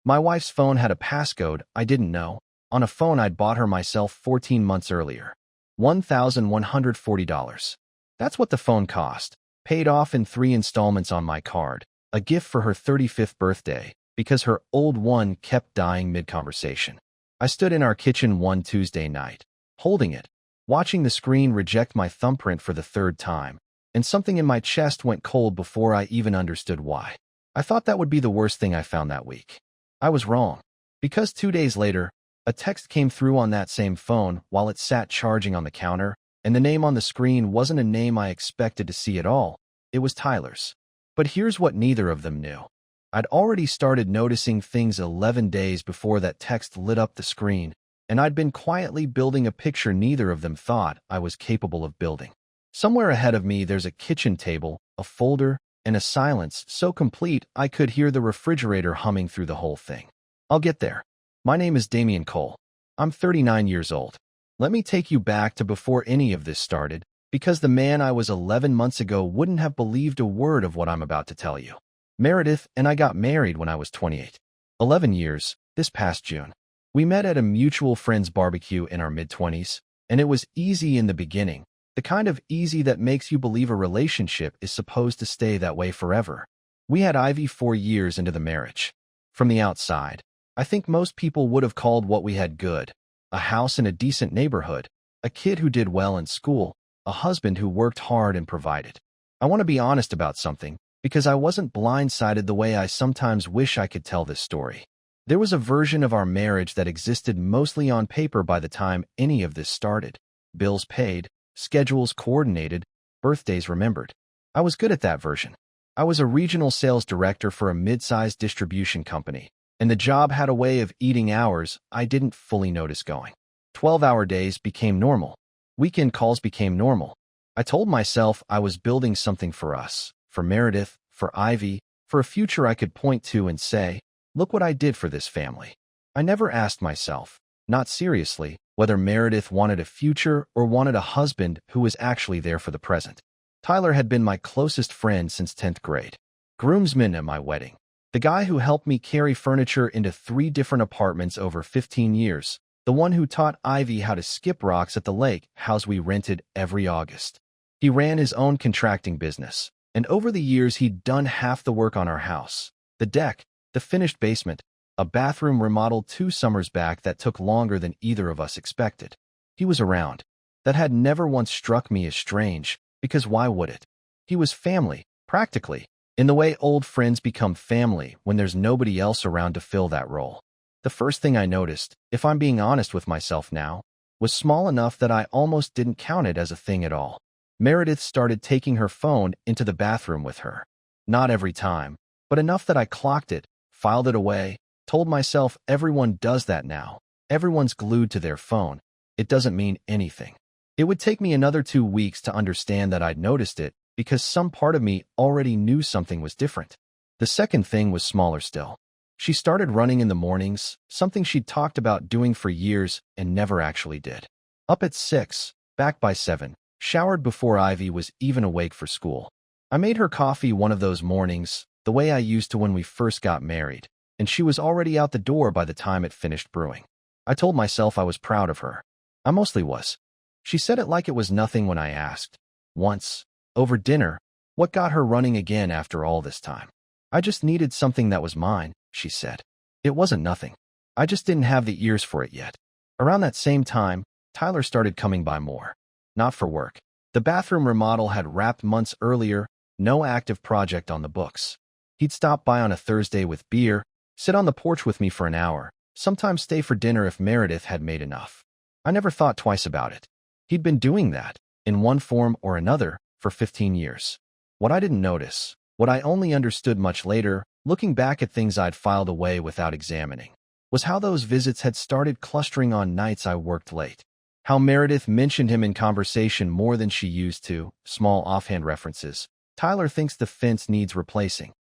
My wife's phone had a passcode I didn't know, on a phone I'd bought her myself 14 months earlier. $1,140. That's what the phone cost, paid off in 3 installments on my card, a gift for her 35th birthday, because her old one kept dying mid-conversation. I stood in our kitchen one Tuesday night, holding it, watching the screen reject my thumbprint for the 3rd time, and something in my chest went cold before I even understood why. I thought that would be the worst thing I found that week. I was wrong, because 2 days later, a text came through on that same phone while it sat charging on the counter, and the name on the screen wasn't a name I expected to see at all. It was Tyler's. But here's what neither of them knew. I'd already started noticing things 11 days before that text lit up the screen, and I'd been quietly building a picture neither of them thought I was capable of building. Somewhere ahead of me there's a kitchen table, a folder, and a silence so complete I could hear the refrigerator humming through the whole thing. I'll get there. My name is Damian Cole. I'm 39 years old. Let me take you back to before any of this started, because the man I was 11 months ago wouldn't have believed a word of what I'm about to tell you. Meredith and I got married when I was 28. 11 years, this past June. We met at a mutual friend's barbecue in our mid-20s, and it was easy in the beginning, the kind of easy that makes you believe a relationship is supposed to stay that way forever. We had Ivy 4 years into the marriage. From the outside, I think most people would have called what we had good: a house in a decent neighborhood, a kid who did well in school, a husband who worked hard and provided. I want to be honest about something, because I wasn't blindsided the way I sometimes wish I could tell this story. There was a version of our marriage that existed mostly on paper by the time any of this started. Bills paid, schedules coordinated, birthdays remembered. I was good at that version. I was a regional sales director for a mid-sized distribution company, and the job had a way of eating hours I didn't fully notice going. 12-hour days became normal. Weekend calls became normal. I told myself I was building something for us, for Meredith, for Ivy, for a future I could point to and say, look what I did for this family. I never asked myself, not seriously, whether Meredith wanted a future or wanted a husband who was actually there for the present. Tyler had been my closest friend since 10th grade. Groomsman at my wedding. The guy who helped me carry furniture into 3 different apartments over 15 years. The one who taught Ivy how to skip rocks at the lake house we rented every August. He ran his own contracting business, and over the years he'd done half the work on our house. The deck, the finished basement, a bathroom remodeled 2 summers back that took longer than either of us expected. He was around. That had never once struck me as strange, because why would it? He was family, practically, in the way old friends become family when there's nobody else around to fill that role. The first thing I noticed, if I'm being honest with myself now, was small enough that I almost didn't count it as a thing at all. Meredith started taking her phone into the bathroom with her. Not every time, but enough that I clocked it, filed it away, told myself everyone does that now. Everyone's glued to their phone. It doesn't mean anything. It would take me another 2 weeks to understand that I'd noticed it, because some part of me already knew something was different. The second thing was smaller still. She started running in the mornings, something she'd talked about doing for years and never actually did. Up at 6, back by 7, showered before Ivy was even awake for school. I made her coffee one of those mornings, the way I used to when we first got married, and she was already out the door by the time it finished brewing. I told myself I was proud of her. I mostly was. She said it like it was nothing when I asked, once, over dinner, what got her running again after all this time. I just needed something that was mine, she said. It wasn't nothing. I just didn't have the ears for it yet. Around that same time, Tyler started coming by more. Not for work. The bathroom remodel had wrapped months earlier, no active project on the books. He'd stop by on a Thursday with beer, sit on the porch with me for an hour, sometimes stay for dinner if Meredith had made enough. I never thought twice about it. He'd been doing that, in one form or another, for 15 years. What I didn't notice, what I only understood much later, looking back at things I'd filed away without examining, was how those visits had started clustering on nights I worked late. How Meredith mentioned him in conversation more than she used to, small offhand references. Tyler thinks the fence needs replacing.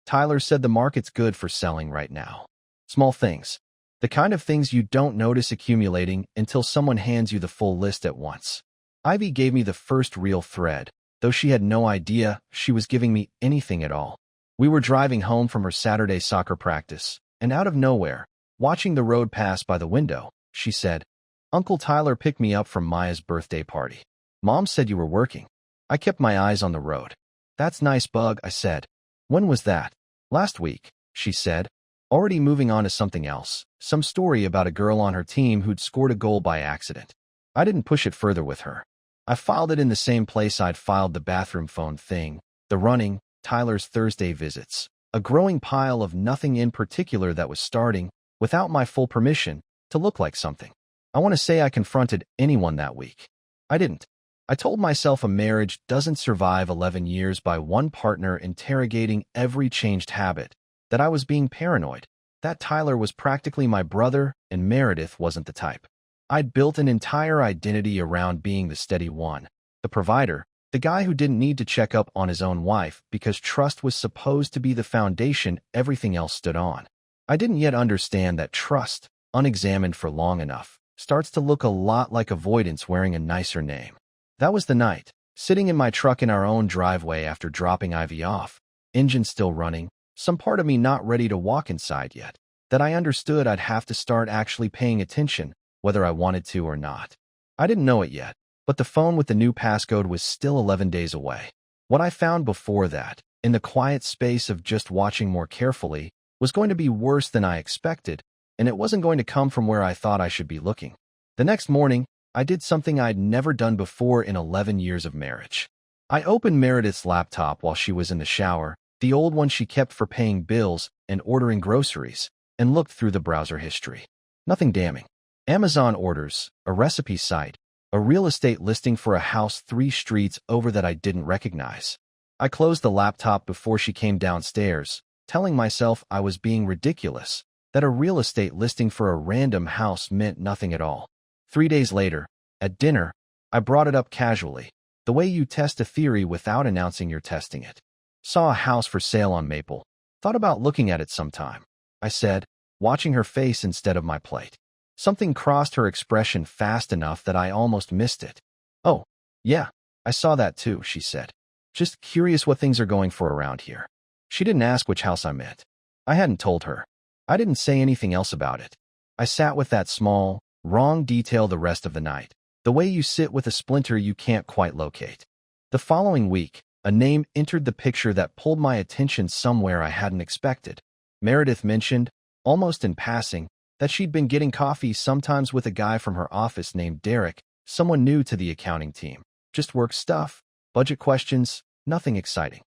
Tyler said the market's good for selling right now. Small things. The kind of things you don't notice accumulating until someone hands you the full list at once. Ivy gave me the first real thread, though she had no idea she was giving me anything at all. We were driving home from her Saturday soccer practice, And out of nowhere, watching the road pass by the window, she said, "Uncle Tyler picked me up from Maya's birthday party. Mom said you were working." I kept my eyes on the road. "That's nice, Bug," I said. "When was that?" "Last week," she said, already moving on to something else, some story about a girl on her team who'd scored a goal by accident. I didn't push it further with her. I filed it in the same place I'd filed the bathroom phone thing, the running, Tyler's Thursday visits, a growing pile of nothing in particular that was starting, without my full permission, to look like something. I want to say I confronted anyone that week. I didn't. I told myself a marriage doesn't survive 11 years by one partner interrogating every changed habit, that I was being paranoid, that Tyler was practically my brother and Meredith wasn't the type. I'd built an entire identity around being the steady one, the provider, the guy who didn't need to check up on his own wife because trust was supposed to be the foundation everything else stood on. I didn't yet understand that trust, unexamined for long enough, starts to look a lot like avoidance wearing a nicer name. That was the night, sitting in my truck in our own driveway after dropping Ivy off, engine still running, some part of me not ready to walk inside yet, that I understood I'd have to start actually paying attention, whether I wanted to or not. I didn't know it yet, but the phone with the new passcode was still 11 days away. What I found before that, in the quiet space of just watching more carefully, was going to be worse than I expected, and it wasn't going to come from where I thought I should be looking. The next morning, I did something I'd never done before in 11 years of marriage. I opened Meredith's laptop while she was in the shower, the old one she kept for paying bills and ordering groceries, and looked through the browser history. Nothing damning. Amazon orders, a recipe site, a real estate listing for a house 3 streets over that I didn't recognize. I closed the laptop before she came downstairs, telling myself I was being ridiculous, that a real estate listing for a random house meant nothing at all. 3 days later, at dinner, I brought it up casually, the way you test a theory without announcing you're testing it. "Saw a house for sale on Maple. Thought about looking at it sometime," I said, watching her face instead of my plate. Something crossed her expression fast enough that I almost missed it. "Oh, yeah, I saw that too," she said. "Just curious what things are going for around here." She didn't ask which house I meant. I hadn't told her. I didn't say anything else about it. I sat with that small, wrong detail the rest of the night, the way you sit with a splinter you can't quite locate. The following week, a name entered the picture that pulled my attention somewhere I hadn't expected. Meredith mentioned, almost in passing, that she'd been getting coffee sometimes with a guy from her office named Derek, someone new to the accounting team. Just work stuff, budget questions, nothing exciting.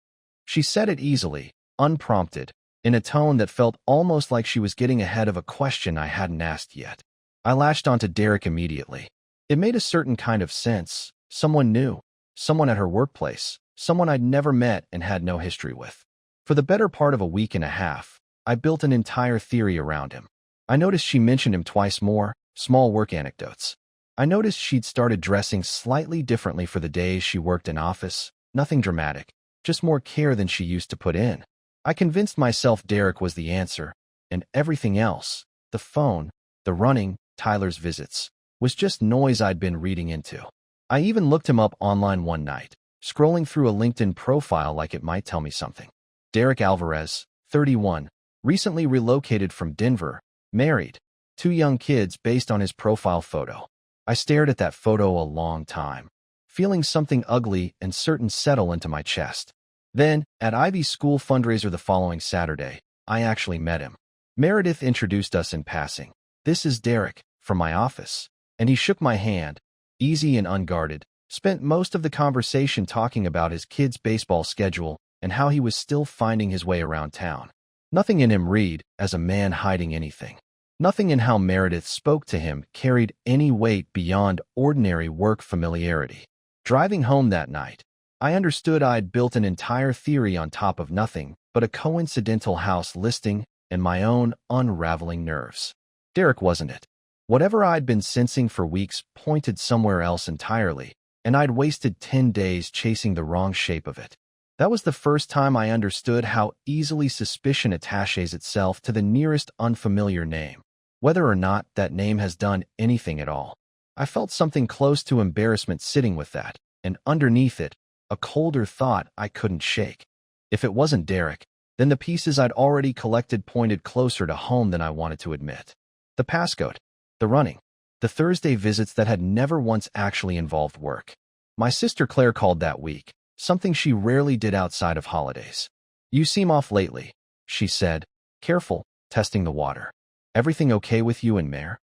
She said it easily, unprompted, in a tone that felt almost like she was getting ahead of a question I hadn't asked yet. I latched onto Derek immediately. It made a certain kind of sense, someone new, someone at her workplace, someone I'd never met and had no history with. For the better part of a week and a half, I built an entire theory around him. I noticed she mentioned him twice more, small work anecdotes. I noticed she'd started dressing slightly differently for the days she worked in office, nothing dramatic, just more care than she used to put in. I convinced myself Derek was the answer, and everything else, the phone, the running, Tyler's visits, was just noise I'd been reading into. I even looked him up online one night, scrolling through a LinkedIn profile like it might tell me something. Derek Alvarez, 31, recently relocated from Denver, married, 2 young kids based on his profile photo. I stared at that photo a long time, feeling something ugly and certain settle into my chest. Then, at Ivy's school fundraiser the following Saturday, I actually met him. Meredith introduced us in passing. "This is Derek, from my office," and he shook my hand, easy and unguarded, spent most of the conversation talking about his kids' baseball schedule and how he was still finding his way around town. Nothing in him read as a man hiding anything. Nothing in how Meredith spoke to him carried any weight beyond ordinary work familiarity. Driving home that night, I understood I'd built an entire theory on top of nothing but a coincidental house listing and my own unraveling nerves. Derek wasn't it. Whatever I'd been sensing for weeks pointed somewhere else entirely, and I'd wasted 10 days chasing the wrong shape of it. That was the first time I understood how easily suspicion attaches itself to the nearest unfamiliar name, whether or not that name has done anything at all. I felt something close to embarrassment sitting with that, and underneath it, a colder thought I couldn't shake. If it wasn't Derek, Then the pieces I'd already collected pointed closer to home than I wanted to admit. The passcode, the running, the Thursday visits that had never once actually involved work. My sister Claire called that week, something she rarely did outside of holidays. "You seem off lately," she said, careful, testing the water. "Everything okay with you and Mare?"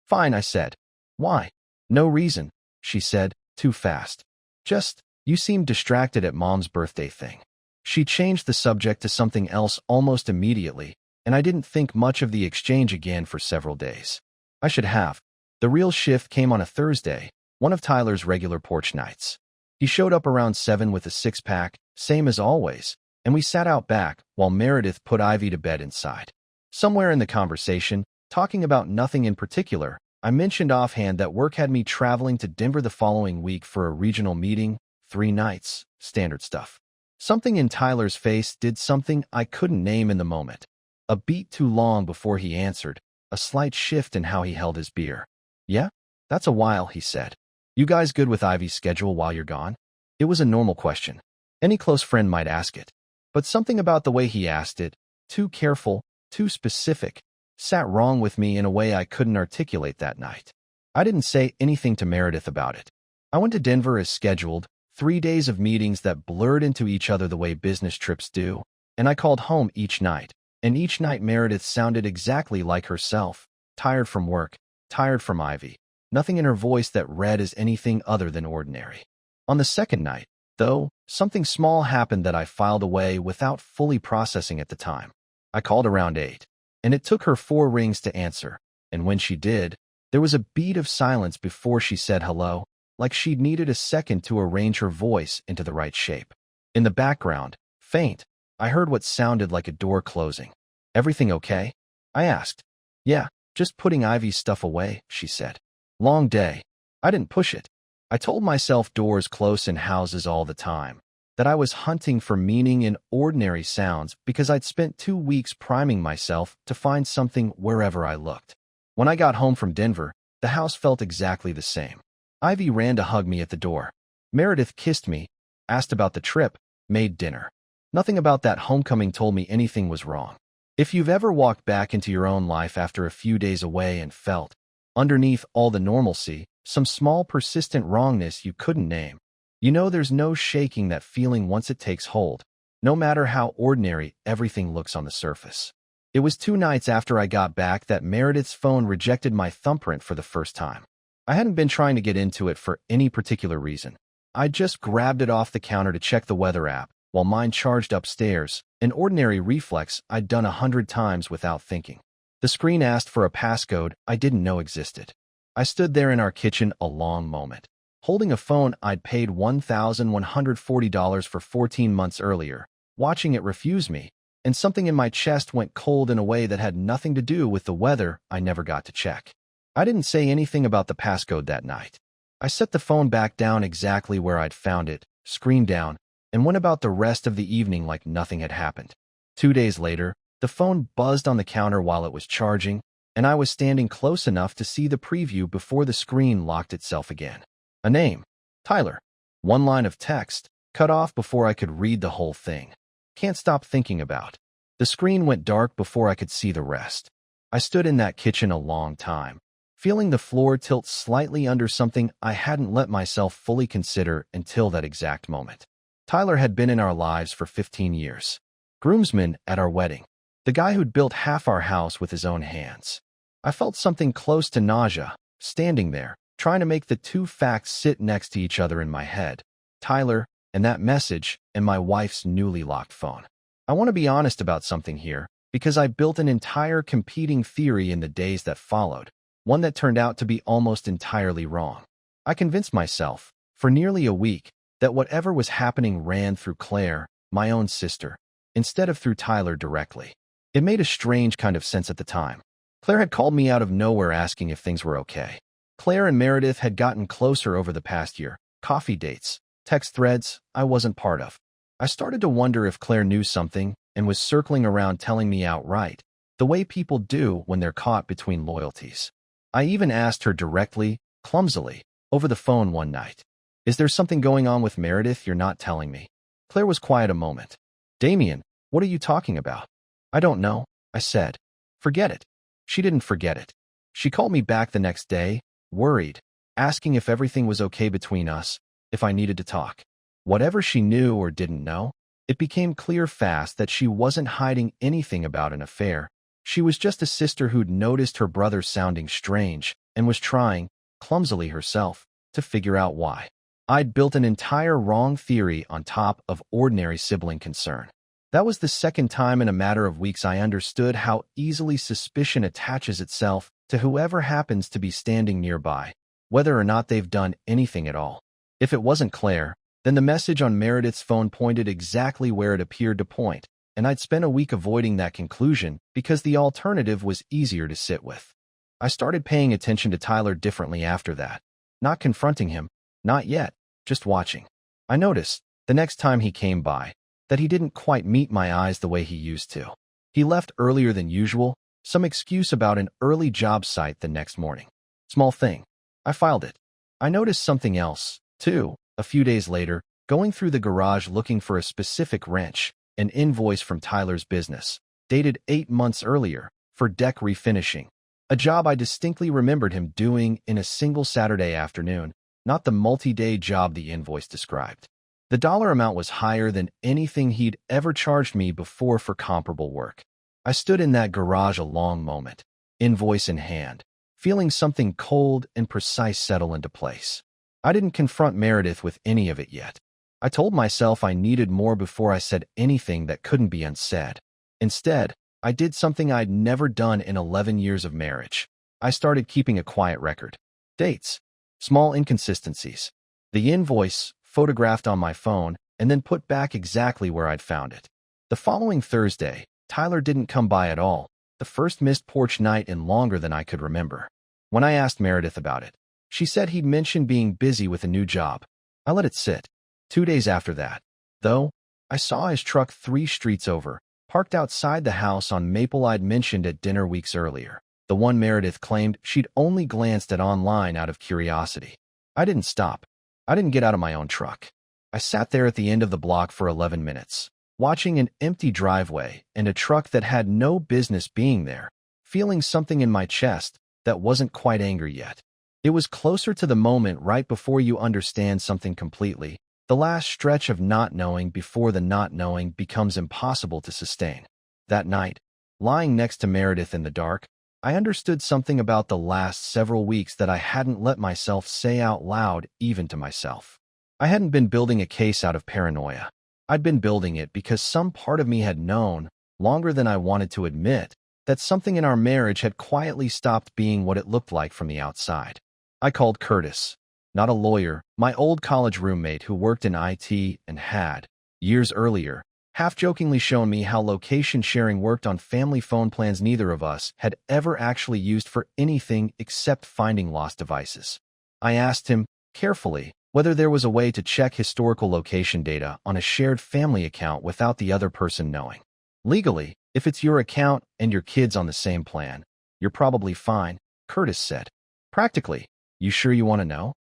"Fine," I said. "Why?" "No reason," she said, too fast. "Just, you seemed distracted at Mom's birthday thing." She changed the subject to something else almost immediately, and I didn't think much of the exchange again for several days. I should have. The real shift came on a Thursday, one of Tyler's regular porch nights. He showed up around 7 with a six-pack, same as always, and we sat out back while Meredith put Ivy to bed inside. Somewhere in the conversation, talking about nothing in particular, I mentioned offhand that work had me traveling to Denver the following week for a regional meeting, 3 nights, standard stuff. Something in Tyler's face did something I couldn't name in the moment. A beat too long before he answered, a slight shift in how he held his beer. "Yeah? That's a while," he said. "You guys good with Ivy's schedule while you're gone?" It was a normal question. Any close friend might ask it. But something about the way he asked it, too careful, too specific, sat wrong with me in a way I couldn't articulate that night. I didn't say anything to Meredith about it. I went to Denver as scheduled, 3 days of meetings that blurred into each other the way business trips do, and I called home each night. And each night Meredith sounded exactly like herself, tired from work, tired from Ivy, nothing in her voice that read as anything other than ordinary. On the second night, though, something small happened that I filed away without fully processing at the time. I called around 8, and it took her 4 rings to answer, and when she did, there was a beat of silence before she said hello, like she'd needed a second to arrange her voice into the right shape. In the background, faint, I heard what sounded like a door closing. "Everything okay?" I asked. "Yeah, just putting Ivy's stuff away," she said. "Long day." I didn't push it. I told myself doors close in houses all the time, that I was hunting for meaning in ordinary sounds because I'd spent 2 weeks priming myself to find something wherever I looked. When I got home from Denver, the house felt exactly the same. Ivy ran to hug me at the door. Meredith kissed me, asked about the trip, made dinner. Nothing about that homecoming told me anything was wrong. If you've ever walked back into your own life after a few days away and felt, underneath all the normalcy, some small persistent wrongness you couldn't name, you know there's no shaking that feeling once it takes hold, no matter how ordinary everything looks on the surface. It was 2 nights after I got back that Meredith's phone rejected my thumbprint for the first time. I hadn't been trying to get into it for any particular reason. I just grabbed it off the counter to check the weather app, while mine charged upstairs, an ordinary reflex I'd done 100 times without thinking. The screen asked for a passcode I didn't know existed. I stood there in our kitchen a long moment, holding a phone I'd paid $1,140 for 14 months earlier, watching it refuse me, and something in my chest went cold in a way that had nothing to do with the weather I never got to check. I didn't say anything about the passcode that night. I set the phone back down exactly where I'd found it, screen down, and went about the rest of the evening like nothing had happened. 2 days later, the phone buzzed on the counter while it was charging, and I was standing close enough to see the preview before the screen locked itself again. A name. Tyler. 1 line of text, cut off before I could read the whole thing. Can't stop thinking about. The screen went dark before I could see the rest. I stood in that kitchen a long time, feeling the floor tilt slightly under something I hadn't let myself fully consider until that exact moment. Tyler had been in our lives for 15 years. Groomsman at our wedding. The guy who'd built half our house with his own hands. I felt something close to nausea, standing there, trying to make the 2 facts sit next to each other in my head. Tyler, and that message, and my wife's newly locked phone. I want to be honest about something here, because I built an entire competing theory in the days that followed, one that turned out to be almost entirely wrong. I convinced myself, for nearly a week, that whatever was happening ran through Claire, my own sister, instead of through Tyler directly. It made a strange kind of sense at the time. Claire had called me out of nowhere asking if things were okay. Claire and Meredith had gotten closer over the past year, coffee dates, text threads I wasn't part of. I started to wonder if Claire knew something and was circling around telling me outright, the way people do when they're caught between loyalties. I even asked her directly, clumsily, over the phone one night. "Is there something going on with Meredith you're not telling me?" Claire was quiet a moment. "Damian, What are you talking about? I don't know, I said. Forget it. She didn't forget it. She called me back the next day, worried, asking if everything was okay between us, if I needed to talk. Whatever she knew or didn't know, it became clear fast that she wasn't hiding anything about an affair. She was just a sister who'd noticed her brother sounding strange and was trying, clumsily herself, to figure out why. I'd built an entire wrong theory on top of ordinary sibling concern. That was the second time in a matter of weeks I understood how easily suspicion attaches itself to whoever happens to be standing nearby, whether or not they've done anything at all. If it wasn't Claire, then the message on Meredith's phone pointed exactly where it appeared to point, and I'd spent a week avoiding that conclusion because the alternative was easier to sit with. I started paying attention to Tyler differently after that. Not confronting him, not yet, just watching. I noticed, the next time he came by, that he didn't quite meet my eyes the way he used to. He left earlier than usual, some excuse about an early job site the next morning. Small thing. I filed it. I noticed something else, too, a few days later, going through the garage looking for a specific wrench, an invoice from Tyler's business, dated 8 months earlier, for deck refinishing. A job I distinctly remembered him doing in a single Saturday afternoon, not the multi-day job the invoice described. The dollar amount was higher than anything he'd ever charged me before for comparable work. I stood in that garage a long moment, invoice in hand, feeling something cold and precise settle into place. I didn't confront Meredith with any of it yet. I told myself I needed more before I said anything that couldn't be unsaid. Instead, I did something I'd never done in 11 years of marriage. I started keeping a quiet record. Dates, small inconsistencies. The invoice, photographed on my phone, and then put back exactly where I'd found it. The following Thursday, Tyler didn't come by at all, the first missed porch night in longer than I could remember. When I asked Meredith about it, she said he'd mentioned being busy with a new job. I let it sit. 2 days after that, though, I saw his truck 3 streets over, parked outside the house on Maple I'd mentioned at dinner weeks earlier, the one Meredith claimed she'd only glanced at online out of curiosity. I didn't stop. I didn't get out of my own truck. I sat there at the end of the block for 11 minutes, watching an empty driveway and a truck that had no business being there, feeling something in my chest that wasn't quite anger yet. It was closer to the moment right before you understand something completely, the last stretch of not knowing before the not knowing becomes impossible to sustain. That night, lying next to Meredith in the dark, I understood something about the last several weeks that I hadn't let myself say out loud even to myself. I hadn't been building a case out of paranoia. I'd been building it because some part of me had known, longer than I wanted to admit, that something in our marriage had quietly stopped being what it looked like from the outside. I called Curtis, not a lawyer, my old college roommate who worked in IT and had, years earlier, half-jokingly shown me how location sharing worked on family phone plans neither of us had ever actually used for anything except finding lost devices. I asked him, carefully, whether there was a way to check historical location data on a shared family account without the other person knowing. Legally, if it's your account and your kid's on the same plan, you're probably fine, Curtis said. Practically, you sure you want to know?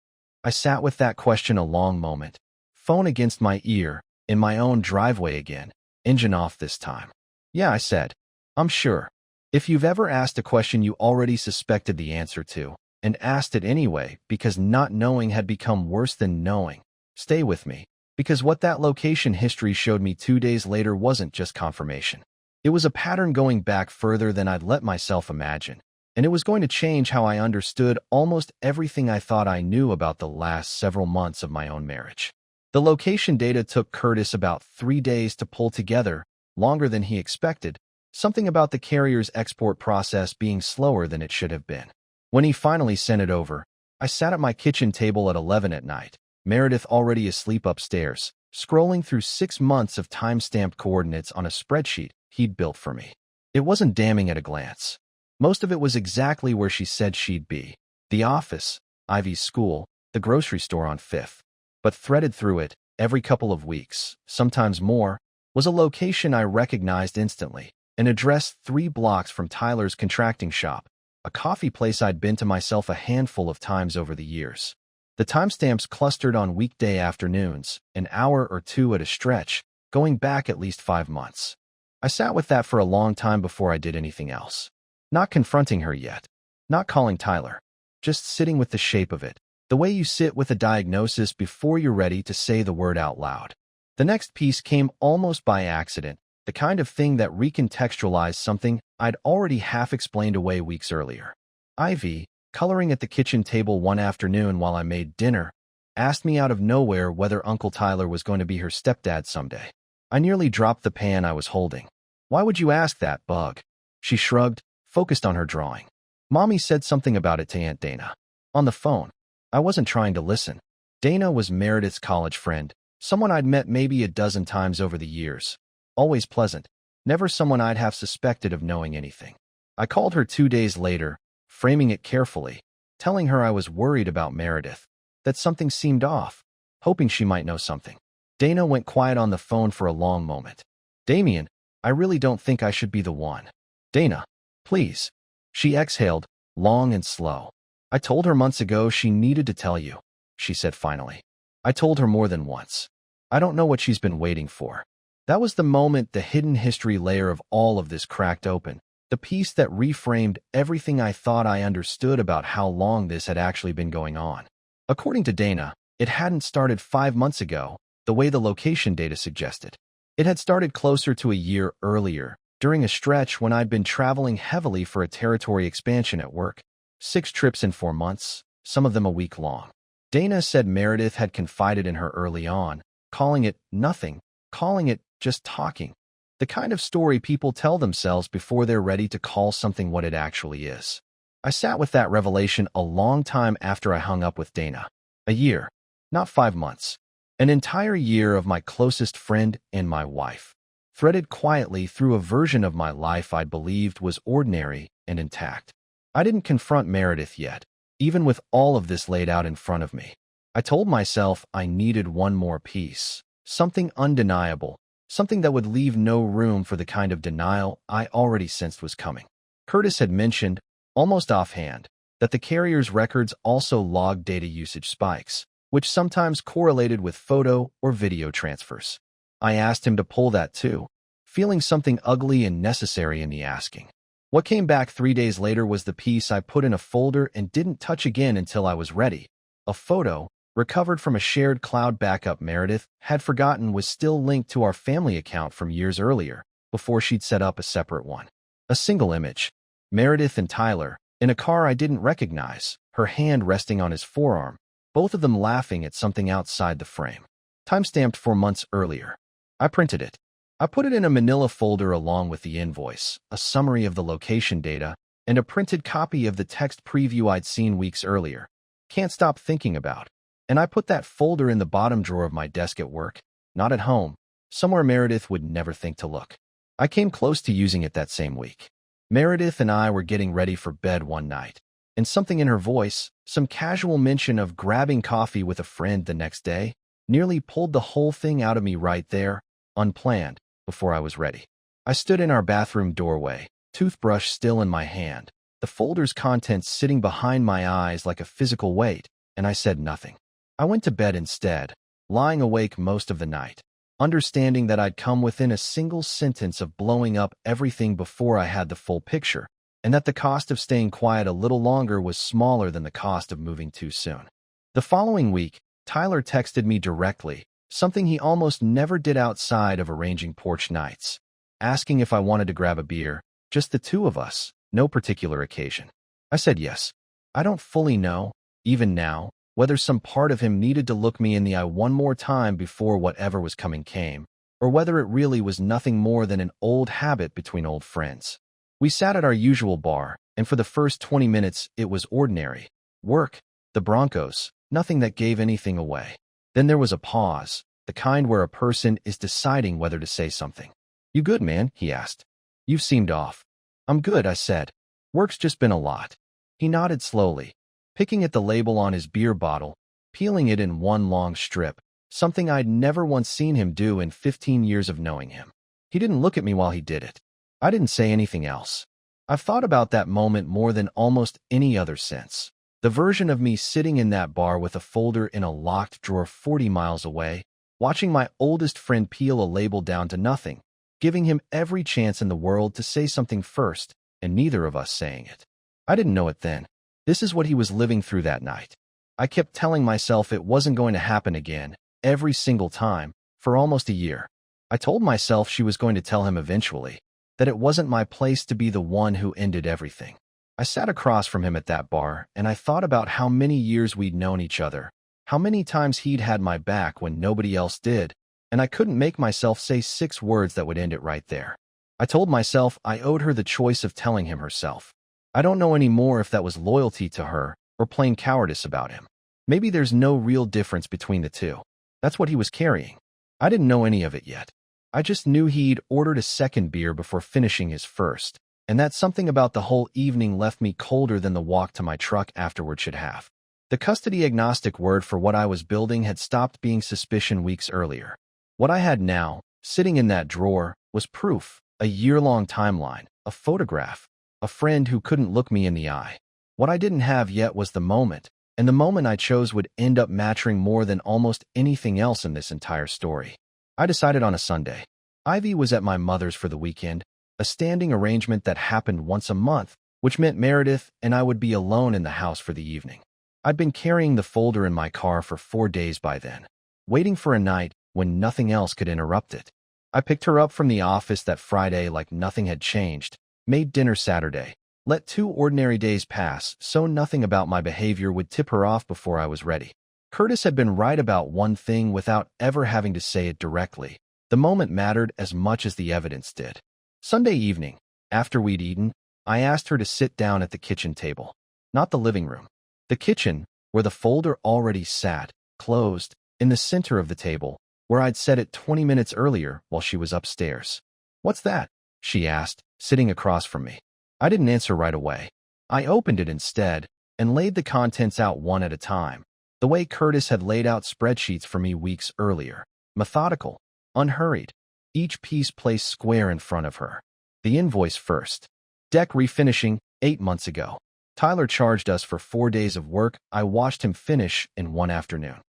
I sat with that question a long moment, phone against my ear, in my own driveway again, engine off this time. Yeah, I said. I'm sure. If you've ever asked a question you already suspected the answer to, and asked it anyway because not knowing had become worse than knowing, stay with me, because what that location history showed me 2 days later wasn't just confirmation. It was a pattern going back further than I'd let myself imagine, and it was going to change how I understood almost everything I thought I knew about the last several months of my own marriage. The location data took Curtis about 3 days to pull together, longer than he expected, something about the carrier's export process being slower than it should have been. When he finally sent it over, I sat at my kitchen table at 11 at night, Meredith already asleep upstairs, scrolling through 6 months of time-stamped coordinates on a spreadsheet he'd built for me. It wasn't damning at a glance. Most of it was exactly where she said she'd be. The office, Ivy's school, the grocery store on 5th. But threaded through it, every couple of weeks, sometimes more, was a location I recognized instantly, an address 3 blocks from Tyler's contracting shop, a coffee place I'd been to myself a handful of times over the years. The timestamps clustered on weekday afternoons, an hour or 2 at a stretch, going back at least 5 months. I sat with that for a long time before I did anything else. Not confronting her yet. Not calling Tyler. Just sitting with the shape of it. The way you sit with a diagnosis before you're ready to say the word out loud. The next piece came almost by accident, the kind of thing that recontextualized something I'd already half explained away weeks earlier. Ivy, coloring at the kitchen table one afternoon while I made dinner, asked me out of nowhere whether Uncle Tyler was going to be her stepdad someday. I nearly dropped the pan I was holding. "Why would you ask that, Bug?" She shrugged, focused on her drawing. "Mommy said something about it to Aunt Dana. On the phone." I wasn't trying to listen. Dana was Meredith's college friend, someone I'd met maybe a dozen times over the years. Always pleasant, never someone I'd have suspected of knowing anything. I called her 2 days later, framing it carefully, telling her I was worried about Meredith, that something seemed off, hoping she might know something. Dana went quiet on the phone for a long moment. "Damian, I really don't think I should be the one." "Dana, please." She exhaled, long and slow. "I told her months ago she needed to tell you," she said finally. "I told her more than once. I don't know what she's been waiting for." That was the moment the hidden history layer of all of this cracked open, the piece that reframed everything I thought I understood about how long this had actually been going on. According to Dana, it hadn't started 5 months ago, the way the location data suggested. It had started closer to a year earlier, during a stretch when I'd been traveling heavily for a territory expansion at work. 6 trips in 4 months, some of them a week long. Dana said Meredith had confided in her early on, calling it nothing, calling it just talking. The kind of story people tell themselves before they're ready to call something what it actually is. I sat with that revelation a long time after I hung up with Dana. A year, not 5 months. An entire year of my closest friend and my wife, threaded quietly through a version of my life I believed was ordinary and intact. I didn't confront Meredith yet, even with all of this laid out in front of me. I told myself I needed one more piece, something undeniable, something that would leave no room for the kind of denial I already sensed was coming. Curtis had mentioned, almost offhand, that the carrier's records also logged data usage spikes, which sometimes correlated with photo or video transfers. I asked him to pull that too, feeling something ugly and necessary in the asking. What came back 3 days later was the piece I put in a folder and didn't touch again until I was ready. A photo, recovered from a shared cloud backup Meredith had forgotten was still linked to our family account from years earlier, before she'd set up a separate one. A single image. Meredith and Tyler, in a car I didn't recognize, her hand resting on his forearm, both of them laughing at something outside the frame. Timestamped 4 months earlier. I printed it. I put it in a manila folder along with the invoice, a summary of the location data, and a printed copy of the text preview I'd seen weeks earlier. Can't stop thinking about. And I put that folder in the bottom drawer of my desk at work, not at home, somewhere Meredith would never think to look. I came close to using it that same week. Meredith and I were getting ready for bed one night, and something in her voice, some casual mention of grabbing coffee with a friend the next day, nearly pulled the whole thing out of me right there, unplanned, before I was ready. I stood in our bathroom doorway, toothbrush still in my hand, the folder's contents sitting behind my eyes like a physical weight, and I said nothing. I went to bed instead, lying awake most of the night, understanding that I'd come within a single sentence of blowing up everything before I had the full picture, and that the cost of staying quiet a little longer was smaller than the cost of moving too soon. The following week, Tyler texted me directly, something he almost never did outside of arranging porch nights, asking if I wanted to grab a beer, just the two of us, no particular occasion. I said yes. I don't fully know, even now, whether some part of him needed to look me in the eye one more time before whatever was coming came, or whether it really was nothing more than an old habit between old friends. We sat at our usual bar, and for the first 20 minutes it was ordinary. Work, the Broncos, nothing that gave anything away. Then there was a pause, the kind where a person is deciding whether to say something. "You good, man?" he asked. "You've seemed off." "I'm good," I said. "Work's just been a lot." He nodded slowly, picking at the label on his beer bottle, peeling it in one long strip, something I'd never once seen him do in 15 years of knowing him. He didn't look at me while he did it. I didn't say anything else. I've thought about that moment more than almost any other since. The version of me sitting in that bar with a folder in a locked drawer 40 miles away, watching my oldest friend peel a label down to nothing, giving him every chance in the world to say something first, and neither of us saying it. I didn't know it then. This is what he was living through that night. I kept telling myself it wasn't going to happen again, every single time, for almost a year. I told myself she was going to tell him eventually, that it wasn't my place to be the one who ended everything. I sat across from him at that bar, and I thought about how many years we'd known each other, how many times he'd had my back when nobody else did, and I couldn't make myself say 6 words that would end it right there. I told myself I owed her the choice of telling him herself. I don't know anymore if that was loyalty to her or plain cowardice about him. Maybe there's no real difference between the two. That's what he was carrying. I didn't know any of it yet. I just knew he'd ordered a second beer before finishing his first, and that something about the whole evening left me colder than the walk to my truck afterward should have. The custody-agnostic word for what I was building had stopped being suspicion weeks earlier. What I had now, sitting in that drawer, was proof, a year-long timeline, a photograph, a friend who couldn't look me in the eye. What I didn't have yet was the moment, and the moment I chose would end up mattering more than almost anything else in this entire story. I decided on a Sunday. Ivy was at my mother's for the weekend, a standing arrangement that happened once a month, which meant Meredith and I would be alone in the house for the evening. I'd been carrying the folder in my car for 4 days by then, waiting for a night when nothing else could interrupt it. I picked her up from the office that Friday like nothing had changed, made dinner Saturday, let 2 ordinary days pass so nothing about my behavior would tip her off before I was ready. Curtis had been right about one thing without ever having to say it directly. The moment mattered as much as the evidence did. Sunday evening, after we'd eaten, I asked her to sit down at the kitchen table. Not the living room. The kitchen, where the folder already sat, closed, in the center of the table, where I'd set it 20 minutes earlier while she was upstairs. "What's that?" she asked, sitting across from me. I didn't answer right away. I opened it instead and laid the contents out one at a time, the way Curtis had laid out spreadsheets for me weeks earlier. Methodical, unhurried, each piece placed square in front of her. The invoice first. Deck refinishing, 8 months ago. Tyler charged us for 4 days of work I watched him finish in one afternoon.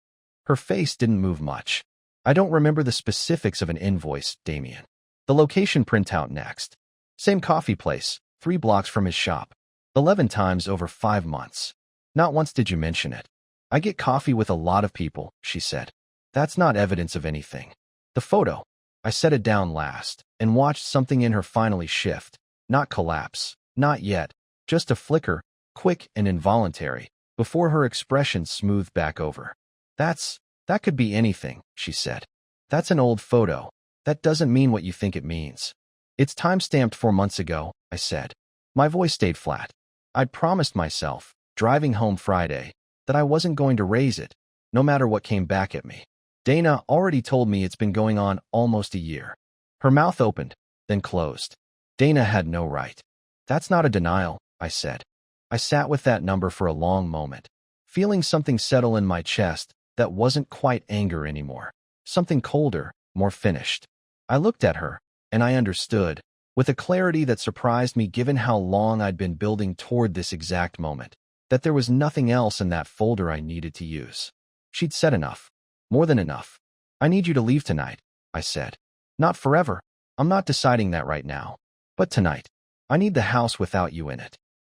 Her face didn't move much. I don't remember the specifics of an invoice, Damian. The location printout next. Same coffee place, 3 blocks from his shop. 11 times over 5 months. Not once did you mention it. I get coffee with a lot of people, she said. That's not evidence of anything. The photo. I set it down last and watched something in her finally shift. Not collapse. Not yet. Just a flicker, quick and involuntary, before her expression smoothed back over. That could be anything, she said. That's an old photo. That doesn't mean what you think it means. It's time-stamped 4 months ago, I said. My voice stayed flat. I'd promised myself, driving home Friday, that I wasn't going to raise it, no matter what came back at me. Dana already told me it's been going on almost a year. Her mouth opened, then closed. Dana had no right. That's not a denial, I said. I sat with that number for a long moment, feeling something settle in my chest that wasn't quite anger anymore. Something colder, more finished. I looked at her, and I understood, with a clarity that surprised me given how long I'd been building toward this exact moment, that there was nothing else in that folder I needed to use. She'd said enough. More than enough. I need you to leave tonight, I said. Not forever. I'm not deciding that right now. But tonight. I need the house without you in it.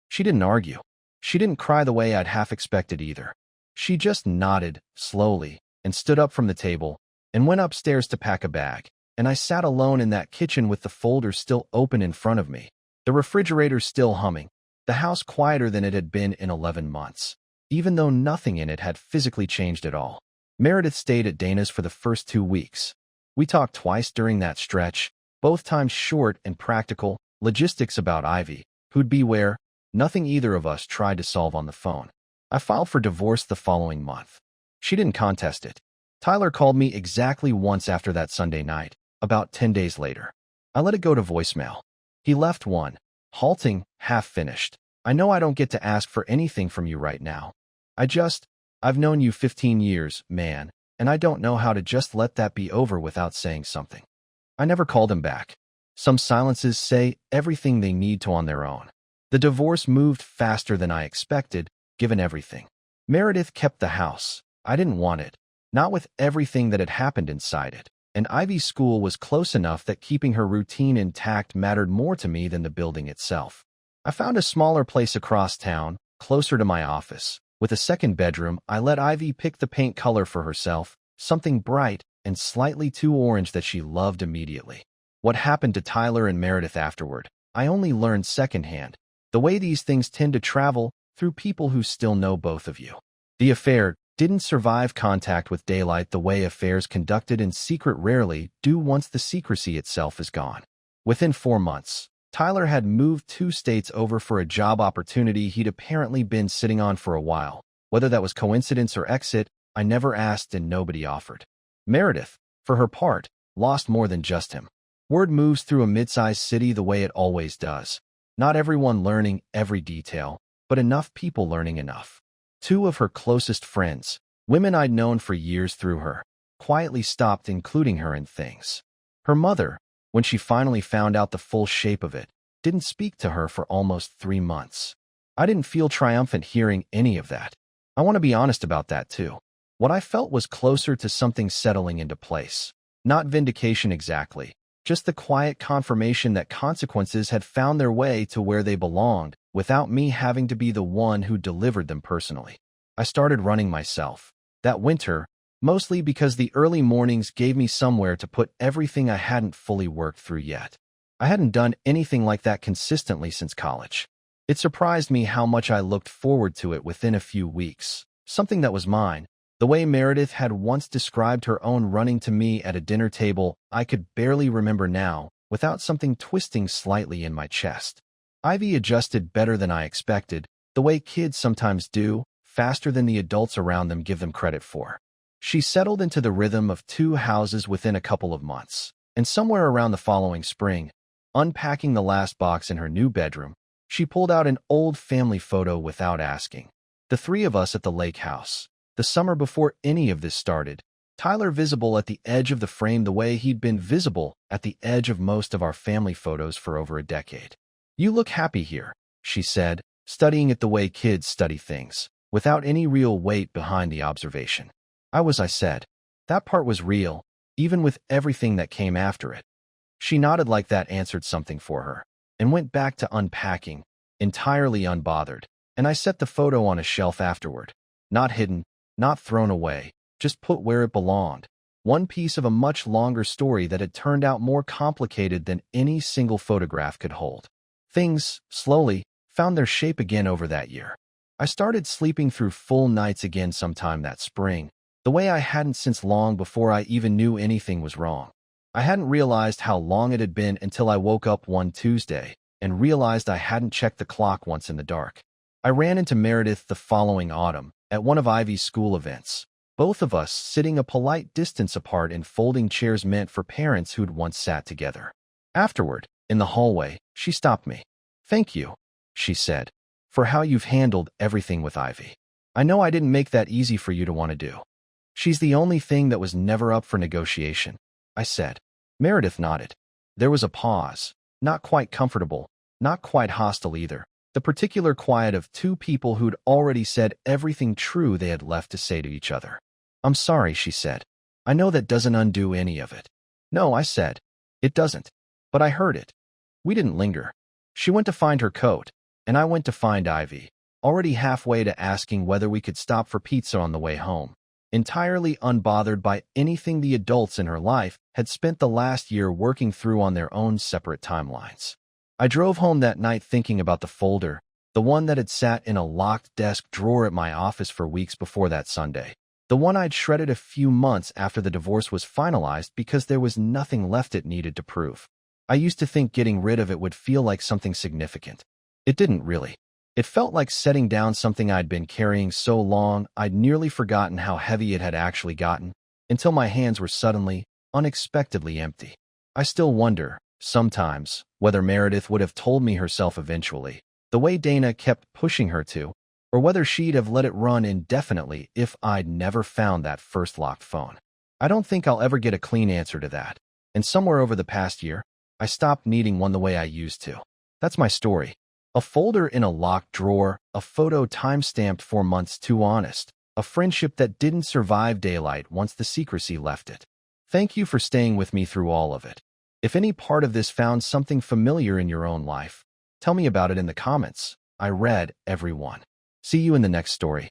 She didn't argue. She didn't cry the way I'd half expected either. She just nodded, slowly, and stood up from the table, and went upstairs to pack a bag, and I sat alone in that kitchen with the folder still open in front of me, the refrigerator still humming, the house quieter than it had been in 11 months, even though nothing in it had physically changed at all. Meredith stayed at Dana's for the first 2 weeks. We talked twice during that stretch, both times short and practical, logistics about Ivy, who'd be where, nothing either of us tried to solve on the phone. I filed for divorce the following month. She didn't contest it. Tyler called me exactly once after that Sunday night, about 10 days later. I let it go to voicemail. He left one, halting, half-finished. I know I don't get to ask for anything from you right now. I've known you 15 years, man, and I don't know how to just let that be over without saying something. I never called him back. Some silences say everything they need to on their own. The divorce moved faster than I expected, given everything. Meredith kept the house. I didn't want it. Not with everything that had happened inside it. and Ivy's school was close enough that keeping her routine intact mattered more to me than the building itself. I found a smaller place across town, closer to my office. With a second bedroom, I let Ivy pick the paint color for herself, something bright and slightly too orange that she loved immediately. What happened to Tyler and Meredith afterward, I only learned secondhand, the way these things tend to travel through people who still know both of you. The affair didn't survive contact with daylight the way affairs conducted in secret rarely do once the secrecy itself is gone. Within 4 months, Tyler had moved 2 states over for a job opportunity he'd apparently been sitting on for a while. Whether that was coincidence or exit, I never asked and nobody offered. Meredith, for her part, lost more than just him. Word moves through a mid-sized city the way it always does. Not everyone learning every detail, but enough people learning enough. 2 of her closest friends, women I'd known for years through her, quietly stopped including her in things. Her mother, when she finally found out the full shape of it, didn't speak to her for almost 3 months. I didn't feel triumphant hearing any of that. I want to be honest about that too. What I felt was closer to something settling into place. Not vindication exactly, just the quiet confirmation that consequences had found their way to where they belonged, without me having to be the one who delivered them personally. I started running myself. That winter, mostly because the early mornings gave me somewhere to put everything I hadn't fully worked through yet. I hadn't done anything like that consistently since college. It surprised me how much I looked forward to it within a few weeks. Something that was mine. The way Meredith had once described her own running to me at a dinner table, I could barely remember now, without something twisting slightly in my chest. Ivy adjusted better than I expected, the way kids sometimes do, faster than the adults around them give them credit for. She settled into the rhythm of 2 houses within a couple of months, and somewhere around the following spring, unpacking the last box in her new bedroom, she pulled out an old family photo without asking. The 3 of us at the lake house. The summer before any of this started, Tyler visible at the edge of the frame the way he'd been visible at the edge of most of our family photos for over a decade. "You look happy here," she said, studying it the way kids study things, without any real weight behind the observation. I said. That part was real, even with everything that came after it. She nodded like that answered something for her, and went back to unpacking, entirely unbothered, and I set the photo on a shelf afterward. Not hidden, not thrown away, just put where it belonged. One piece of a much longer story that had turned out more complicated than any single photograph could hold. Things, slowly, found their shape again over that year. I started sleeping through full nights again sometime that spring, the way I hadn't since long before I even knew anything was wrong. I hadn't realized how long it had been until I woke up one Tuesday and realized I hadn't checked the clock once in the dark. I ran into Meredith the following autumn at one of Ivy's school events, both of us sitting a polite distance apart in folding chairs meant for parents who'd once sat together. Afterward, in the hallway, she stopped me. "Thank you," she said, "for how you've handled everything with Ivy. I know I didn't make that easy for you to want to do." "She's the only thing that was never up for negotiation," I said. Meredith nodded. There was a pause, not quite comfortable, not quite hostile either. The particular quiet of 2 people who'd already said everything true they had left to say to each other. "I'm sorry," she said. "I know that doesn't undo any of it." "No," I said. "It doesn't. But I heard it." We didn't linger. She went to find her coat, and I went to find Ivy, already halfway to asking whether we could stop for pizza on the way home, entirely unbothered by anything the adults in her life had spent the last year working through on their own separate timelines. I drove home that night thinking about the folder, the one that had sat in a locked desk drawer at my office for weeks before that Sunday, the one I'd shredded a few months after the divorce was finalized because there was nothing left it needed to prove. I used to think getting rid of it would feel like something significant. It didn't really. It felt like setting down something I'd been carrying so long I'd nearly forgotten how heavy it had actually gotten, until my hands were suddenly, unexpectedly empty. I still wonder, sometimes, whether Meredith would have told me herself eventually, the way Dana kept pushing her to, or whether she'd have let it run indefinitely if I'd never found that first locked phone. I don't think I'll ever get a clean answer to that, and somewhere over the past year, I stopped needing one the way I used to. That's my story. A folder in a locked drawer, a photo time-stamped 4 months too honest, a friendship that didn't survive daylight once the secrecy left it. Thank you for staying with me through all of it. If any part of this found something familiar in your own life, tell me about it in the comments. I read every one. See you in the next story.